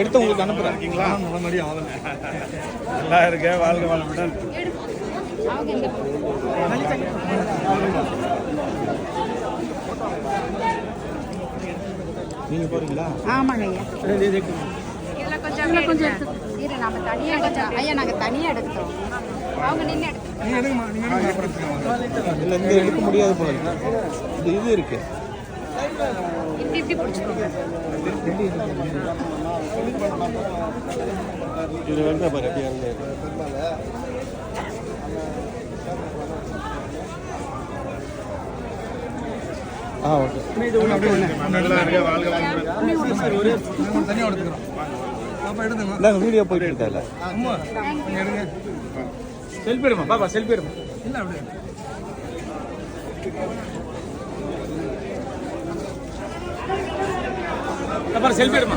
எடுத்து உங்களுக்கு அனுப்புகிறேன். இருக்கீங்களா? நல்லபடி ஆகல. நல்லா இருக்கேன். வாழ்க வளமுடன். நீங்கள் போகிறீங்களா? ஆமாங்க ஐயா. கொஞ்சம் இரு, நாம தனியாக எடுத்தோம் ஐயா. நாங்கள் தனியாக எடுத்தோம். அவங்க நின்று இல்லை, இங்கே எடுக்க முடியாது போல இருக்கு. இது இருக்கு. இப்படி பிடிச்சிக்கோங்க. இது வந்து பாரு அப்படியே இருந்து. ஓகே. நல்லா இருக்கேன். வாழ்க வளமுடன். தனியாக எடுத்துக்கிறோம். இல்லை, வீடியோ போயிட்டு இருக்கா? செல்ஃபி எடுமா பாப்பா, செல்ஃபி எடுமா. இல்லை அப்படியே பாப்பா செல்ஃபி எடுமா.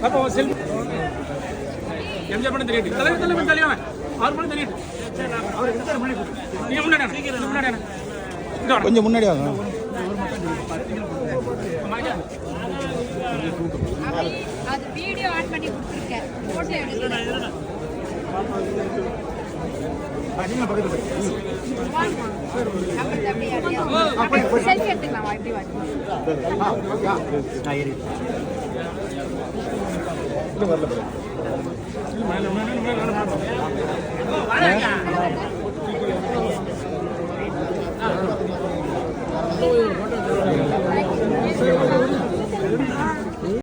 பாப்பா செல்ஃபி. எம்ஜிஆர் பண்ண தெரியும். தலைவர் தலைவன் அவர் பண்ண தெரியும். அவர் நீங்க முன்னாடி கொஞ்சம் முன்னாடி வாங்க. அது வீடியோ ஆன் பண்ணி கொடுத்துருக்கேன். போட்டோ எடுக்கிறேன். செல்ஃபி எடுத்துக்கலாம். இப்படி வாங்க. வரல.